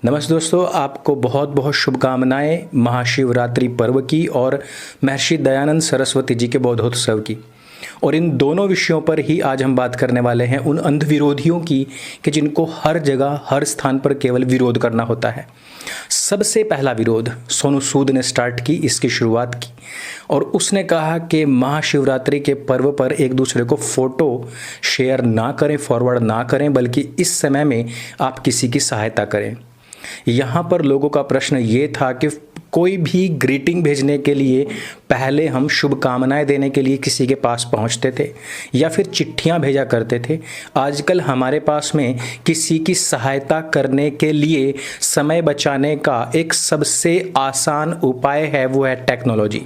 नमस्ते दोस्तों, आपको बहुत बहुत शुभकामनाएं महाशिवरात्रि पर्व की और महर्षि दयानंद सरस्वती जी के बौद्धोत्सव की। और इन दोनों विषयों पर ही आज हम बात करने वाले हैं, उन अंध विरोधियों की कि जिनको हर जगह हर स्थान पर केवल विरोध करना होता है। सबसे पहला विरोध सोनू सूद ने स्टार्ट की, इसकी शुरुआत की और उसने कहा कि महाशिवरात्रि के पर्व पर एक दूसरे को फोटो शेयर ना करें, फॉरवर्ड ना करें, बल्कि इस समय में आप किसी की सहायता करें। यहाँ पर लोगों का प्रश्न ये था कि कोई भी ग्रीटिंग भेजने के लिए पहले हम शुभकामनाएं देने के लिए किसी के पास पहुंचते थे या फिर चिट्ठियां भेजा करते थे। आजकल हमारे पास में किसी की सहायता करने के लिए समय बचाने का एक सबसे आसान उपाय है, वो है टेक्नोलॉजी।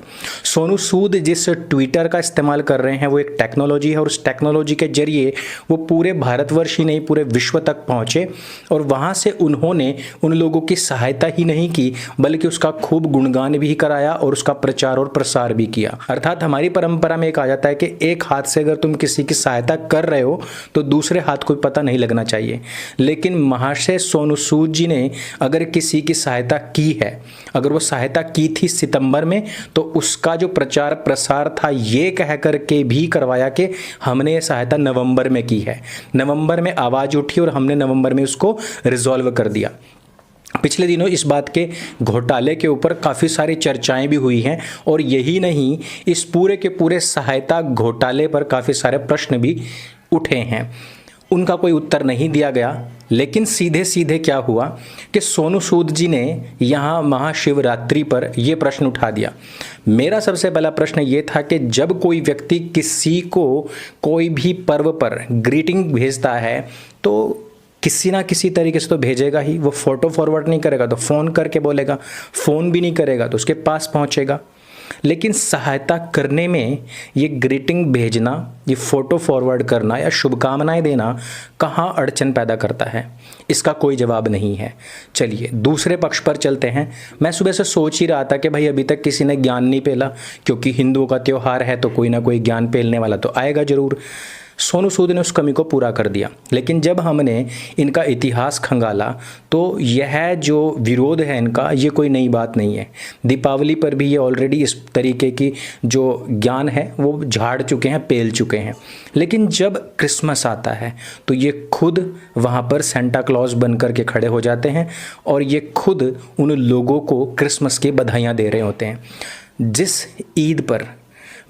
सोनू सूद जिस ट्विटर का इस्तेमाल कर रहे हैं वो एक टेक्नोलॉजी है और उस टेक्नोलॉजी के जरिए वो पूरे भारतवर्ष ही नहीं पूरे विश्व तक पहुँचे और वहाँ से उन्होंने उन लोगों की सहायता ही नहीं की बल्कि उसका खूब गुणगान भी कराया और उसका प्रचार और प्रसार भी किया। अर्थात हमारी परंपरा में एक आ जाता है कि एक हाथ से अगर तुम किसी की सहायता कर रहे हो तो दूसरे हाथ को पता नहीं लगना चाहिए। लेकिन महाशय सोनू सूद जी ने अगर किसी की सहायता की है, अगर वो सहायता की थी सितंबर में, तो उसका जो प्रचार प्रसार था ये कह करके भी करवाया कि हमने ये सहायता नवंबर में की है। नवंबर में आवाज़ उठी और हमने नवंबर में उसको रिजॉल्व कर दिया। पिछले दिनों इस बात के घोटाले के ऊपर काफ़ी सारी चर्चाएं भी हुई हैं और यही नहीं, इस पूरे के पूरे सहायता घोटाले पर काफ़ी सारे प्रश्न भी उठे हैं। उनका कोई उत्तर नहीं दिया गया। लेकिन सीधे सीधे क्या हुआ कि सोनू सूद जी ने यहाँ महाशिवरात्रि पर यह प्रश्न उठा दिया। मेरा सबसे पहला प्रश्न ये था कि जब कोई व्यक्ति किसी को कोई भी पर्व पर ग्रीटिंग भेजता है तो किसी ना किसी तरीके से तो भेजेगा ही। वो फोटो फॉरवर्ड नहीं करेगा तो फ़ोन करके बोलेगा, फ़ोन भी नहीं करेगा तो उसके पास पहुंचेगा। लेकिन सहायता करने में ये ग्रीटिंग भेजना, ये फ़ोटो फॉरवर्ड करना या शुभकामनाएं देना कहाँ अड़चन पैदा करता है, इसका कोई जवाब नहीं है। चलिए दूसरे पक्ष पर चलते हैं। मैं सुबह से सोच ही रहा था कि भाई अभी तक किसी ने ज्ञान नहीं पेला, क्योंकि हिंदुओं का त्यौहार है तो कोई ना कोई ज्ञान पेलने वाला तो आएगा ज़रूर। सोनू सूद ने उस कमी को पूरा कर दिया। लेकिन जब हमने इनका इतिहास खंगाला तो यह जो विरोध है इनका, ये कोई नई बात नहीं है। दीपावली पर भी ये ऑलरेडी इस तरीके की जो ज्ञान है वो झाड़ चुके हैं, पेल चुके हैं। लेकिन जब क्रिसमस आता है तो ये खुद वहाँ पर सेंटा क्लॉज बन कर के खड़े हो जाते हैं और ये खुद उन लोगों को क्रिसमस की बधाइयाँ दे रहे होते हैं। जिस ईद पर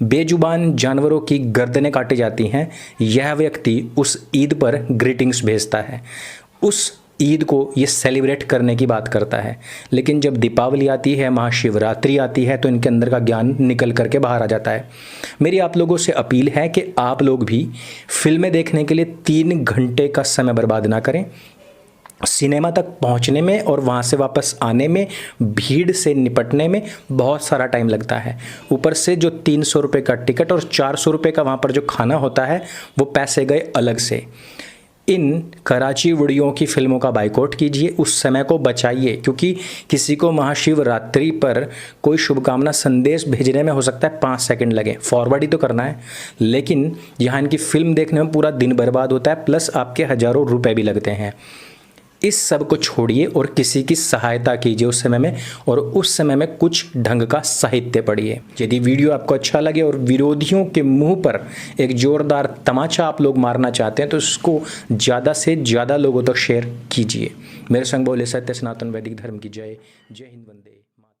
बेजुबान जानवरों की गर्दनें काटी जाती हैं, यह व्यक्ति उस ईद पर ग्रीटिंग्स भेजता है, उस ईद को ये सेलिब्रेट करने की बात करता है। लेकिन जब दीपावली आती है, महाशिवरात्रि आती है तो इनके अंदर का ज्ञान निकल करके बाहर आ जाता है। मेरी आप लोगों से अपील है कि आप लोग भी फिल्में देखने के लिए 3 घंटे का समय बर्बाद ना करें। सिनेमा तक पहुंचने में और वहां से वापस आने में, भीड़ से निपटने में बहुत सारा टाइम लगता है। ऊपर से जो 300 रुपये का टिकट और 400 रुपये का वहाँ पर जो खाना होता है वो पैसे गए अलग से। इन कराची वीडियो की फिल्मों का बाइकआउट कीजिए, उस समय को बचाइए, क्योंकि किसी को महाशिवरात्रि पर कोई शुभकामना संदेश भेजने में हो सकता है 5 सेकंड लगे, फॉरवर्ड ही तो करना है। लेकिन यहाँ इनकी फिल्म देखने में पूरा दिन बर्बाद होता है, प्लस आपके हज़ारों रुपये भी लगते हैं। इस सब को छोड़िए और किसी की सहायता कीजिए उस समय में, और उस समय में कुछ ढंग का साहित्य पढ़िए। यदि वीडियो आपको अच्छा लगे और विरोधियों के मुंह पर एक जोरदार तमाचा आप लोग मारना चाहते हैं तो इसको ज़्यादा से ज़्यादा लोगों तक शेयर कीजिए। मेरे संग बोले सत्य सनातन वैदिक धर्म की जय। जय हिंद, वंदे मातरम।